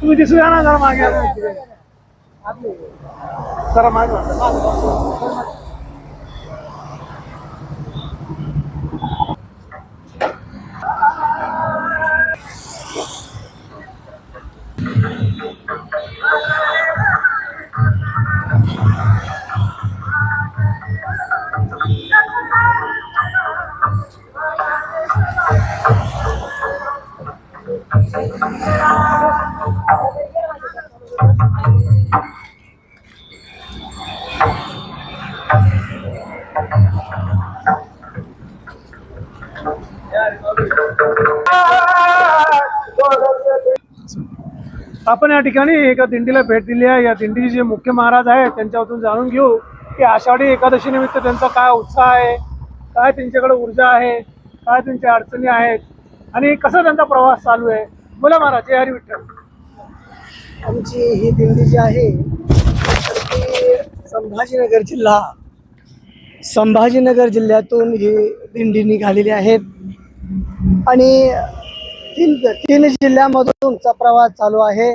तुम्ही दिसूया ना जरा मागे जरा मागे आपण या ठिकाणी एका दिंडीला भेट दिली आहे। या दिंडीचे जे मुख्य महाराज आहेत त्यांच्यातून जाणून घेऊ की आषाढी एकादशी निमित्त त्यांचा काय उत्साह आहे, काय त्यांच्याकडे ऊर्जा आहे, काय त्यांच्या अडचणी आहेत आणि कसा त्यांचा प्रवास चालू आहे। बोला महाराज, जय हरी विठ्ठल। आमची ही दिंडी जी आहे तर ती संभाजीनगर जिल्ह्यातून ही दिंडी निघालेली आहेत आणि तीन जिल्ह्यामधून तुमचा प्रवास चालू आहे।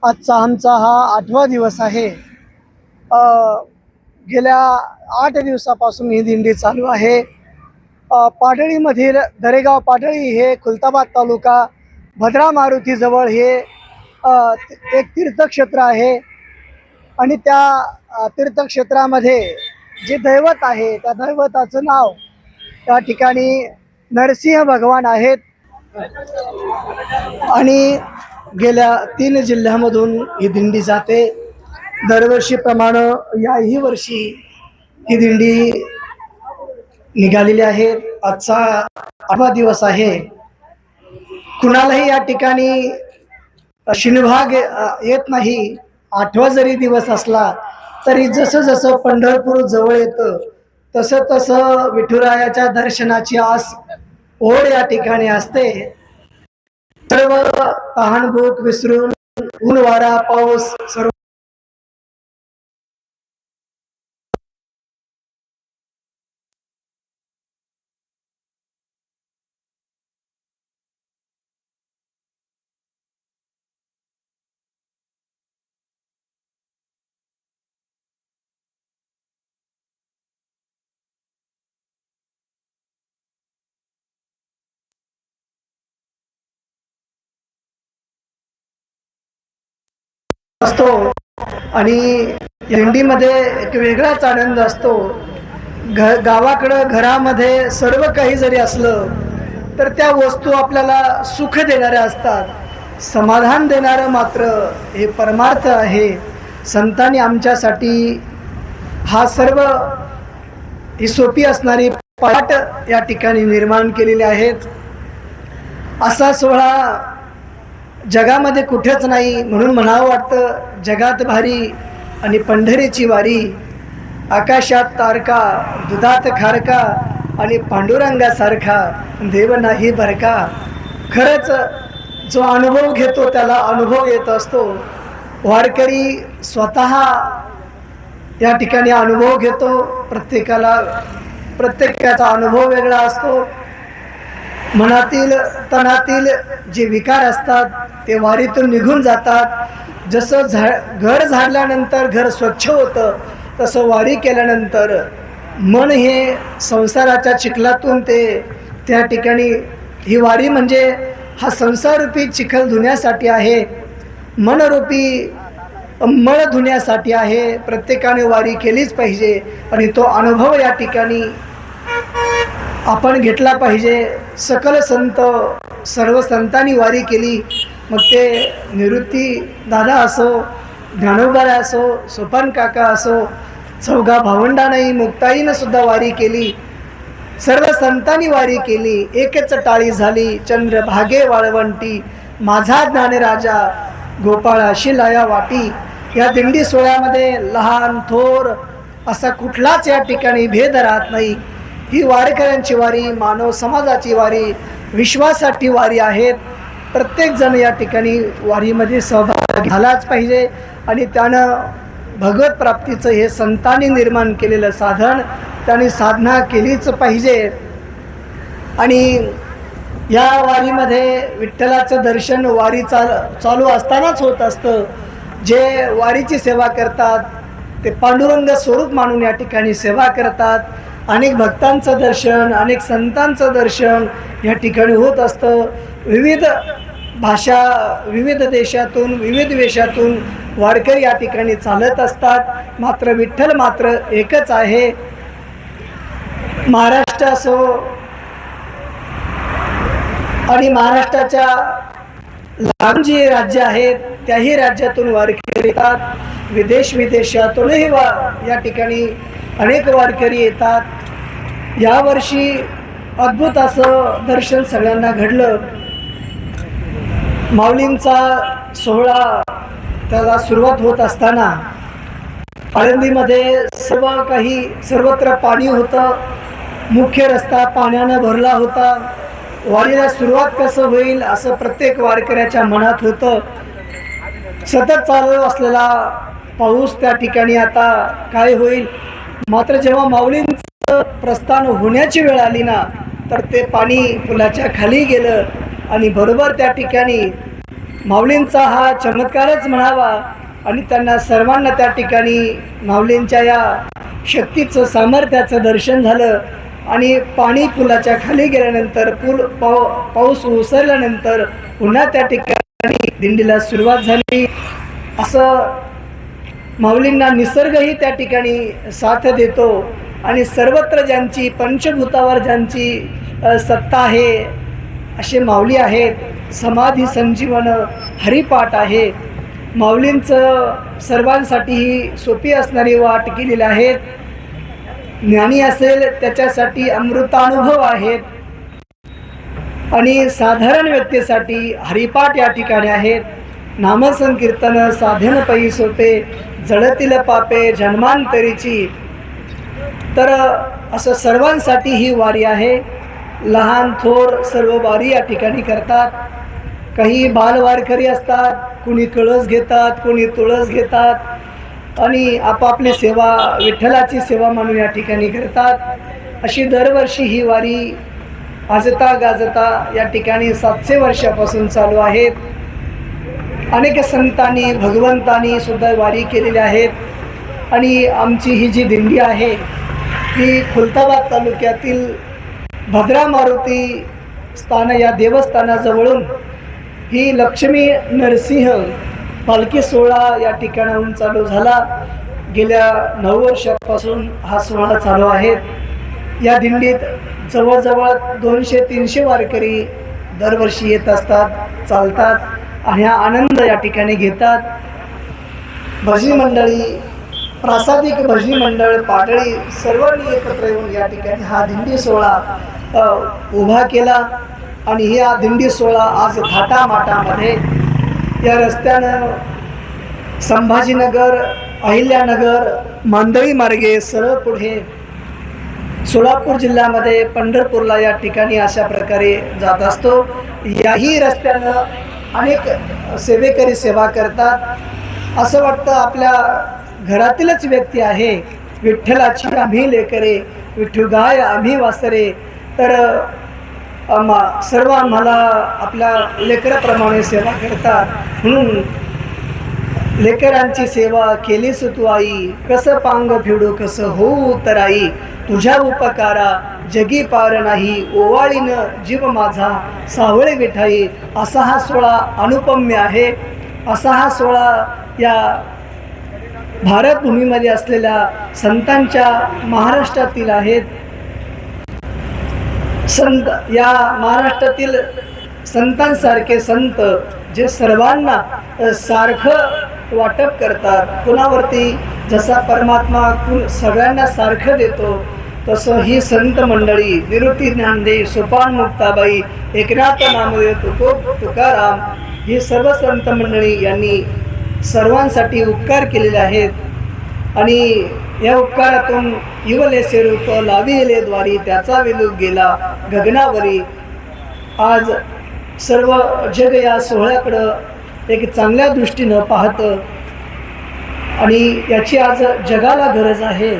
आजचा आमचा हा 8वा दिवस आहे। गेल्या 8 दिवसापासून ही दिंडी चालू आहे। पाडळीमधील दरेगाव पाडळी हे खुलताबाद तालुका भद्रा मारुतीजवळ हे एक तीर्थक्षेत्र आहे आणि त्या तीर्थक्षेत्रामध्ये जे दैवत आहे त्या दैवताचं नाव त्या ठिकाणी नरसिंह भगवान आहेत आणि गेल्या 3 जिल्ह्यामधून ही दिंडी जाते। दरवर्षीप्रमाणे याही वर्षी ही दिंडी निघालेली आहे। आजचा 8वा दिवस आहे। कुणालाही या ठिकाणी शिनभाग येत नाही। 8वा जरी दिवस असला तरी जसं जसं पंढरपूर जवळ येतं तसं तसं विठुरायाच्या दर्शनाची आस ओढ या ठिकाणी असते। सर्व तहानभूक विसरून ऊन वारा पाऊस सर्व असतो आणि दिंडीमध्ये एक वेगळाच आनंद असतो। गावाकडं घरामध्ये सर्व काही जरी असलं तर त्या वस्तू आपल्याला सुख देणाऱ्या असतात। समाधान देणारं मात्र हे परमार्थ आहे। संतांनी आमच्यासाठी हा सर्व ही सोपी असणारी पाठ या ठिकाणी निर्माण केलेली आहेत। असा सोहळा जगामध्ये कुठेच नाही म्हणून म्हणावं वाटतं जगात भारी आणि पंढरीची वारी। आकाशात तारका दुधात खारका आणि पांडुरंगासारखा देव नाही बरका। खरंच जो अनुभव घेतो त्याला अनुभव येत असतो। वारकरी स्वतः या ठिकाणी अनुभव घेतो। प्रत्येकाचा अनुभव वेगळा असतो। मनातील तनातील जे विकार असतात ते वारीतून निघून जातात। जसं घर झाडल्यानंतर घर स्वच्छ होतं तसं वारी केल्यानंतर मन हे संसाराच्या चिखलातून त्या ठिकाणी ही वारी म्हणजे हा संसाररूपी चिखल धुण्यासाठी आहे, मनरूपी मळ धुण्यासाठी आहे। प्रत्येकाने वारी केलीच पाहिजे आणि तो अनुभव या ठिकाणी आपण घेतला पाहिजे। सकल संत सर्व संतांनी वारी केली, मग ते निवृत्ती दादा असो, ज्ञानोबा असो, सोपान काका असो, चौघा भावंडांनी मुक्ताईनं सुद्धा वारी केली। सर्व संतांनी वारी केली। एकच टाळी झाली चंद्रभागे वाळवंटी, माझा ज्ञानराजा गोपाळाशी लाया वाटी। या दिंडी सोहळ्यामध्ये लहान थोर असा कुठलाच या ठिकाणी भेद राहत नाही। ही वारकऱ्यांची वारी, मानव समाजाची वारी, विश्वासाठी वारी आहेत। प्रत्येक जण या ठिकाणी वारीमध्ये सहभागी झालाच पाहिजे आणि त्यानं भगवत प्राप्तीचं हे संतांनी निर्माण केलेलं साधन त्यांनी साधना केलीच पाहिजे। आणि या वारीमध्ये विठ्ठलाचं दर्शन वारी चालू असतानाच होत असतं. जे वारीची सेवा करतात ते पांडुरंग स्वरूप मानून या ठिकाणी सेवा करतात. अनेक भक्तांचं दर्शन, अनेक संतांचं दर्शन या ठिकाणी होत असतं. विविध भाषा, विविध देशातून, विविध वेशातून वारकरी या ठिकाणी चालत असतात. मात्र विठ्ठल मात्र एकच आहे. महाराष्ट्र असो आणि महाराष्ट्राच्या लांब जी राज्य आहेत त्याही राज्यातून वारकरी येतात. विदेशातूनही या ठिकाणी अनेक वारकरी येतात. यावर्षी अद्भुत असं दर्शन सगळ्यांना घडलं. माऊलींचा सोहळा त्याला सुरुवात होत असताना आळंदीमध्ये सर्वत्र पाणी होतं. मुख्य रस्ता पाण्यानं भरला होता. वारीला सुरुवात कसं होईल असं प्रत्येक वारकऱ्याच्या मनात होतं. सतत चालू असलेला पाऊस त्या ठिकाणी आता काय होईल. मात्र जेव्हा माऊलींचं प्रस्थान होण्याची वेळ आली ना, तर ते पाणी पुलाच्या खाली गेलं आणि बरोबर त्या ठिकाणी माऊलींचा हा चमत्कारच म्हणावा आणि त्यांना सर्वांना त्या ठिकाणी माऊलींच्या या शक्तीचं, सामर्थ्याचं दर्शन झालं. आणि पाणी पुलाच्या खाली गेल्यानंतर पाऊस ओसरल्यानंतर पुन्हा त्या ठिकाणी दिंडीला सुरुवात झाली. असं माऊलींना निसर्गही त्या ठिकाणी साथ देतो आणि सर्वत्र ज्यांची पंचभूतावर ज्यांची सत्ता आहे असे माऊली आहेत. समाधी संजीवन हरिपाठ आहे. माऊलींचं सर्वांसाठी ही सोपी असणारी वाट केलेली आहेत. ज्ञानी असेल त्याच्यासाठी अमृतानुभव आहेत आणि साधारण व्यक्तीसाठी हरिपाठ या ठिकाणी आहेत. नामसंकीर्तन साधन पै सोपे, जळतील पापे जन्मांतरीची. तर असं सर्वांसाठी ही वारी आहे. लहान थोर सर्व वारी या ठिकाणी करतात. काही बालवारकरी असतात, कुणी कळस घेतात, कुणी तुळस घेतात आणि आपापली सेवा, विठ्ठलाची सेवा म्हणून या ठिकाणी करतात. अशी दरवर्षी ही वारी आजता गाजता या ठिकाणी 700 वर्षापासून चालू आहेत. अनेक संतांनी, भगवंतांनी सुद्धा वारी केलेल्या आहेत. आणि आमची ही जी दिंडी आहे ही खुलताबाद तालुक्यातील भद्रा मारुती स्थान या देवस्थानाजवळून ही लक्ष्मी नरसिंह पालखी सोहळा या ठिकाणाहून चालू झाला. गेल्या 9 वर्षापासून हा सोहळा चालू आहे. या दिंडीत जवळजवळ 200-300 वारकरी दरवर्षी येत असतात, चालतात आणि हा आनंद या ठिकाणी घेतात. भजनी मंडळी, प्रासादिक भजनी मंडळ, पाटळी सर्वांनी एकत्र येऊन या ठिकाणी हा दिंडी सोहळा उभा केला. आणि हा दिंडी सोहळा आज थाटामाटामध्ये या रस्त्यानं संभाजीनगर, अहिल्यानगर, मांदळी मार्गे सरळ पुढे सोलापूर जिल्ह्यामध्ये पंढरपूरला या ठिकाणी अशा प्रकारे जात असतो. याही रस्त्यानं अनेक सेवेकरी सेवा करतात. असं वाटतं आपल्या घरातीलच व्यक्ती आहे. विठ्ठलाची आम्ही लेकरे, विठ्ठू गाय आम्ही वासरे. तर सर्व आम्हाला आपल्या लेकराप्रमाणे सेवा करतात. म्हणून लेकरांची सेवा केलीस तू आई, कसं पांग फिडू कसं होऊ उतराई. तुझ्या उपकारा जगी पार नाही, ओवाळीनं जीव माझा सावळे विठाई. असा हा सोहळा अनुपम्य आहे. असा हा सोहळा या भारतभूमीमध्ये असलेल्या संतांच्या महाराष्ट्रातील आहेत. संत या महाराष्ट्रातील संतांसारखे संत जे सर्वांना सारखं वाटप करतात. कुणावरती जसा परमात्मा सगळ्यांना सारखं देतो तसं ही संत मंडळी, निवृत्ती ज्ञानदेव, सोपान मुक्ताबाई, एकनाथ नामदेव, तुकाराम, ही सर्व संत मंडळी यांनी सर्वांसाठी उपकार केलेले आहेत. आणि या उपकारातून इवलेसे रूप लाविले द्वारी, त्याचा विलोक गेला गगनावरी. आज सर्व जग या सोहळ्याकडं एक चांगल्या दृष्टीनं पाहतं आणि याची आज जगाला गरज आहे.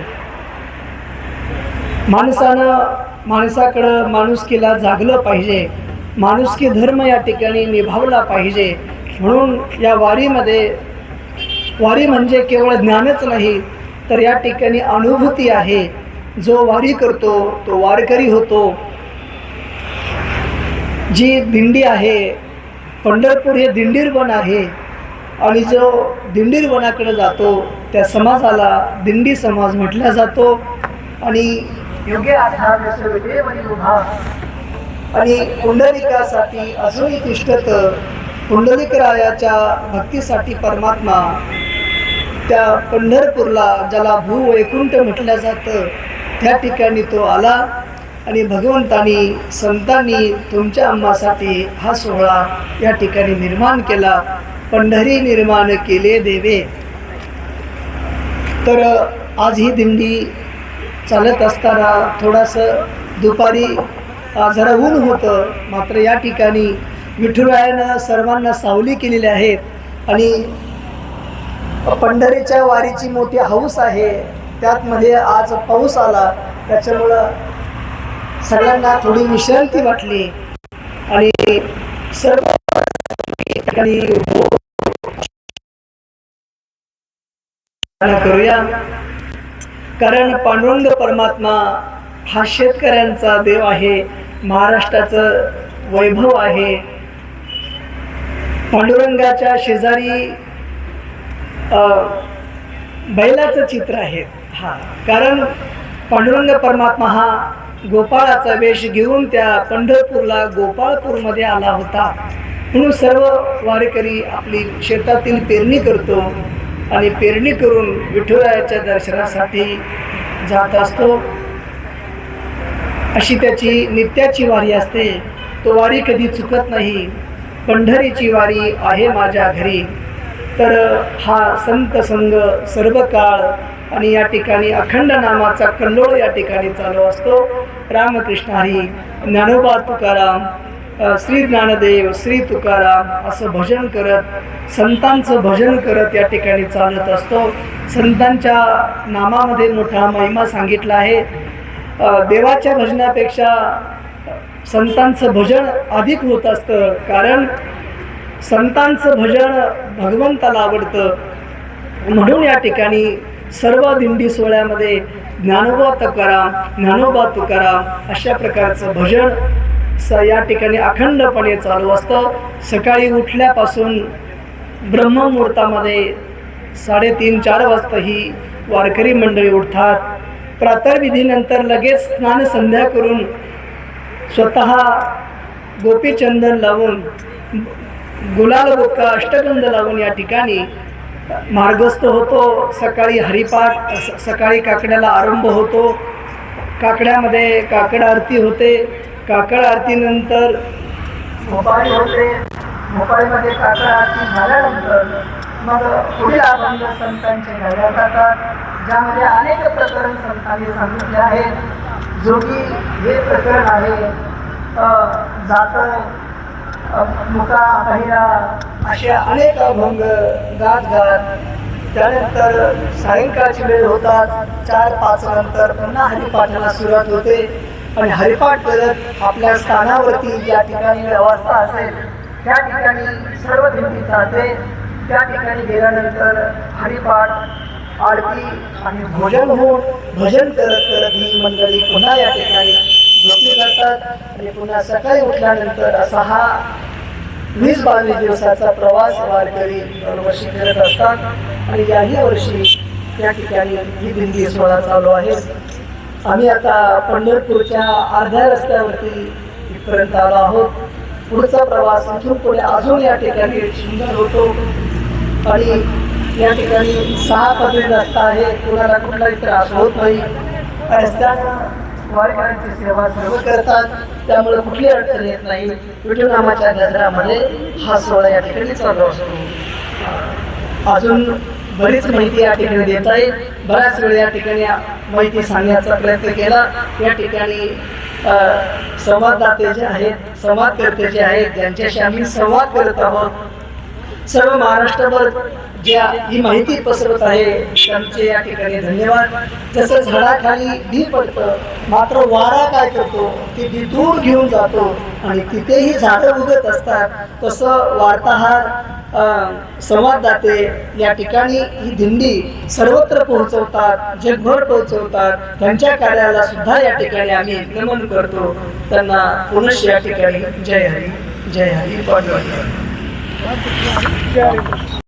माणसाकडं माणुसकीला जागलं पाहिजे. माणुसकी धर्म या ठिकाणी निभावला पाहिजे. म्हणून या वारी म्हणजे केवळ ज्ञानच नाही, तर या ठिकाणी अनुभूती आहे. जो वारी करतो तो वारकरी होतो. जी दिंडी आहे, पंढरपूर हे दिंडीरवन आहे, आणि जो दिंडीरवनाकडे जातो त्या समाजाला दिंडी समाज म्हटला जातो. आणि योग्य आधार उभा आणि पुंडलिकासाठी अजूनही तिष्ठत. पुंडलिकरायाच्या भक्तीसाठी परमात्मा त्या पंढरपूरला, ज्याला भूवैकुंठ म्हटलं जातं, त्या ठिकाणी तो आला. आणि भगवंतांनी संतांनी तुमच्या आम्हासाठी हा सोहळा या ठिकाणी निर्माण केला. पंढरी निर्माण केले देवे. तर आज ही दिंडी चालत असताना थोडंसं दुपारी जरा ऊन होतं, मात्र या ठिकाणी विठुरायानं सर्वांना सावली केलेली आहेत. आणि पंढरीच्या वारीची मोठी हौस आहे. त्यातमध्ये आज पाऊस आला, त्याच्यामुळं सगळ्यांना थोडी विश्रांती वाटली. आणि सर्व ठिकाणी करूया, कारण पांडुरंग परमात्मा हा शेतकऱ्यांचा देव आहे, महाराष्ट्राचं वैभव आहे. पांडुरंगाच्या शेजारी बैलाचं चित्र आहे. कारण पांडुरंग परमात्मा हा गोपाळाचा वेश घेऊन त्या पंढरपूरला गोपाळपूरमध्ये आला होता. म्हणून सर्व वारकरी आपली शेतातील पेरणी करतो आणि पेरणी करून विठुरायाच्या दर्शनासाठी जात असतो. अशी त्याची नित्याची वारी असते. तो वारी कधी चुकत नाही. पंढरीची वारी आहे माझ्या घरी. तर हा संत संग सर्व काळ आणि या ठिकाणी अखंड नामाचा कल्लोळ या ठिकाणी चालू असतो. रामकृष्ण हरी, ज्ञानोबा तुकाराम, श्री ज्ञानदेव, श्री तुकाराम असं भजन करत, संतांचं भजन करत या ठिकाणी चालत असतो. संतांच्या नामामध्ये मोठा महिमा सांगितला आहे. देवाच्या भजनापेक्षा संतांचं भजन अधिक होत असतं, कारण संतांचं भजन भगवंताला आवडतं. म्हणून या ठिकाणी सर्व दिंडी सोहळ्यामध्ये ज्ञानोबा तुकाराम, ज्ञानोबा तुकाराम अशा प्रकारचं भजन या ठिकाणी अखंडपणे चालू असतं. सकाळी उठल्यापासून ब्रह्ममुहूर्तामध्ये 3:30-4 वाजता ही वारकरी मंडळी उठतात. प्रातर्विधीनंतर लगेच स्नान संध्या करून स्वतः गोपीचंदन लावून, गुलाल बुक्का, अष्टगंध लावून या ठिकाणी मार्गस्थ होतो. सकाळी हरिपाठ, सकाळी काकड्याला आरंभ होतो. काकड्यामध्ये काकड आरती होते. काकड आरतीनंतर भोपाळी होते. भोपाळीमध्ये काकड आरती झाल्यानंतर मग पुढील अभंग संतांचे गायला जातात, ज्यामध्ये अनेक प्रकरण संतांनी सांगितले आहेत. जोगी हे प्रकरण आहे, जात, मुका, पहिरा असे अनेक अभंग गात गात त्यानंतर सायंकाळची वेळ होतात. 4-5 नंतर पुन्हा हरिपाठाला सुरुवात होते. आणि हरिपाठ करत आपल्या स्थानावरती ज्या ठिकाणी व्यवस्था असेल त्या ठिकाणी सर्व दिंडी जाते. त्या ठिकाणी गेल्यानंतर हरिपाठ, आरती आणि भोजन होऊन भजन करत करत ही मंडळी पुन्हा या ठिकाणी झोपली जातात. आणि पुन्हा सकाळी उठल्यानंतर असा हा 20-22 दिवसाचा प्रवास वारकरी दरवर्षी करत असतात. आणि याही वर्षी त्या ठिकाणी ही दिंडी सोहळा चालू आहे. आम्ही आता पंढरपूरच्या अर्ध्या रस्त्यावरती इथपर्यंत आलो आहोत. पुढचा प्रवास इथून पुढे अजून या ठिकाणी सुंदर होतो. आणि या ठिकाणी 6 पदरी रस्ता आहे, कोणाला कुठलाही त्रास होत नाही. रस्त्यानं वारकऱ्यांची सेवा सर्व करतात, त्यामुळे कुठली अडचण येत नाही. विठुनामाच्या गजरामध्ये हा सोहळा या ठिकाणी चालू असतो. अजून बरीच माहिती या ठिकाणी देता येईल. बऱ्याच वेळ या ठिकाणी माहिती सांगण्याचा प्रयत्न केला. या ठिकाणी संवाददाते जे आहेत, संवादकर्ते जे आहेत, ज्यांच्याशी आम्ही संवाद करत आहोत, सर्व महाराष्ट्रभर ज्या ही माहिती पसरत आहे त्यांचे या ठिकाणी धन्यवाद. जसं झाडाखाली बी पडतं, मात्र वारा काय करतो, ते बी दूर घेऊन जातो आणि तिथेही झाडं उगत असतात. तसं वार्ताहर, संवाददाते या ठिकाणी ही दिंडी सर्वत्र पोहोचवतात, जगभर पोहोचवतात. त्यांच्या कार्याला सुद्धा या ठिकाणी आम्ही नमन करतो. त्यांना पुनश्च या ठिकाणी जय हरी, जय हरी. जय हरी.